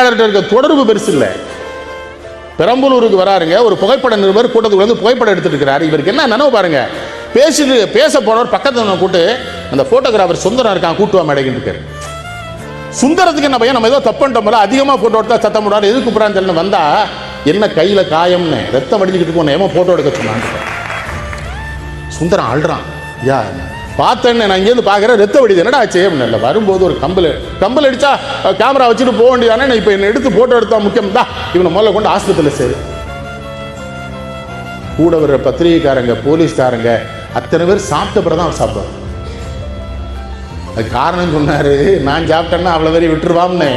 இருக்க தொடர்பு பெருசு இல்லை. பெரம்பலூருக்கு வராருங்க, ஒரு புகைப்பட நிருபர் கூட்டத்துக்கு வந்து புகைப்படம் எடுத்துட்டு இருக்கிறாரு. இவருக்கு என்ன நினைவு பாருங்க, பேச போனவர் பக்கத்தில் கூட்டு அந்த போட்டோகிராஃபர் சுந்தரம் இருக்கான், கூட்டுவா மேடைக்கு இருக்காரு. சுந்தரத்துக்கு என்ன பையன், நம்ம ஏதோ தப்புட்டோம்ல, அதிகமாக போட்டோ எடுத்தா சத்தம் போடாரு, எதுக்கு கூப்பிடான்னு தெரியல. வந்தா என்ன கையில காயம்னு ரத்தம் அடிச்சுக்கிட்டு இருக்கோம், ஏமா போட்டோ எடுக்க சொன்னாங்க. சுந்தரம் அழுறான், யா பார்த்தேன்னு நான் இங்கேருந்து பார்க்குறேன், ரத்த வடிது, என்னடா ஆச்சு அப்படின்னு. இல்லை, வரும்போது ஒரு கம்பல் அடிச்சா கேமரா வச்சுட்டு போக வேண்டியதானே, இப்போ என்னை எடுத்து போட்டோ எடுத்தா முக்கியம் தான், இவனை முதல்ல கொண்டு ஆஸ்பத்திரியில் சேரு. கூட வர்ற பத்திரிகைக்காரங்க, போலீஸ்காரங்க அத்தனை பேர் சாப்பிட்ட பிறகு தான் அவர் சாப்பிடுவார். அது காரணம் சொன்னாரு, நான் சாப்பிட்டேன்னா அவ்வளோ வரையும் விட்டுருவான்னு,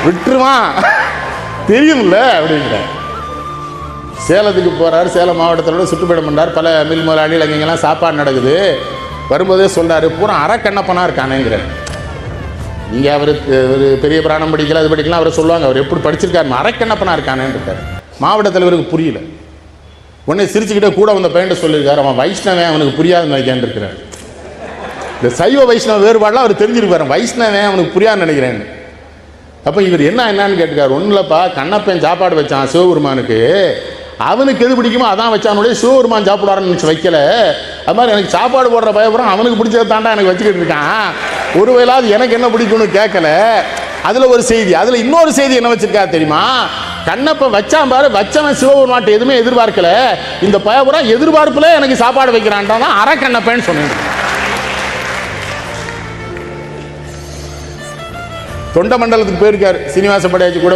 விட்டுருவான் தெரியும்ல அப்படிங்கிற. சேலத்துக்கு போகிறார், சேலம் மாவட்டத்தோட சுற்றுப்பயணம் பண்ணுறார், பல மில் முதலாளிகள் அங்கெல்லாம் சாப்பாடு நடக்குது. வரும்போதே சொல்கிறாரு, பூரா அறக்கண்ணப்பனாக இருக்கானேங்கிறார். நீங்கள் அவர் ஒரு பெரிய பிராணம் படிக்கல, அது படிக்கலாம், அவரை சொல்லுவாங்க, அவர் எப்படி படிச்சிருக்காரு, அறக்கண்ணப்பனாக இருக்கானேன்னு இருக்கார். மாவட்ட தலைவருக்கு புரியல. உடனே சிரிச்சுக்கிட்டே கூட வந்த பையன்ட்டு சொல்லியிருக்காரு, அவன் வைஷ்ணவன், அவனுக்கு புரியாதுன்னு நினைக்கிறேன் இருக்கிறார். இந்த சைவ வைஷ்ணவ வேறுபாடெலாம் அவர் தெரிஞ்சிருப்பாரு, வைஷ்ணவன் அவனுக்கு புரியாதுன்னு நினைக்கிறேன்னு. அப்போ இவர் என்னன்னு கேட்டுக்கார். ஒன்றும் இல்லைப்பா, கண்ணப்பன் சாப்பாடு வச்சான் சிவபெருமானுக்கு, அவனுக்கு எது பிடிக்குமோ அதான் வச்சானுடைய, சிவபெருமான் சாப்பிடுவாருன்னு நினச்சி வைக்கல. அது மாதிரி எனக்கு சாப்பாடு போடுற பயப்புறம் அவனுக்கு பிடிச்சதை தாண்டா எனக்கு வச்சுக்கிட்டு இருக்கான், ஒரு வேளாவது எனக்கு என்ன பிடிக்கும்னு கேட்கல. அதில் ஒரு செய்தி, அதில் இன்னொரு செய்தி என்ன வச்சிருக்கா தெரியுமா, கண்ணப்பன் வச்சான் பாரு, வச்சவன் சிவபெருமான்ட்ட எதுவுமே எதிர்பார்க்கல, இந்த பயப்புறம் எதிர்பார்ப்புல எனக்கு சாப்பாடு வைக்கிறான்டான் தான் அரை கண்ணப்பன்னு சொன்னேன். தொண்டை மண்டலத்துக்கு போயிருக்காரு சீனிவாச படையாச்சி கூட.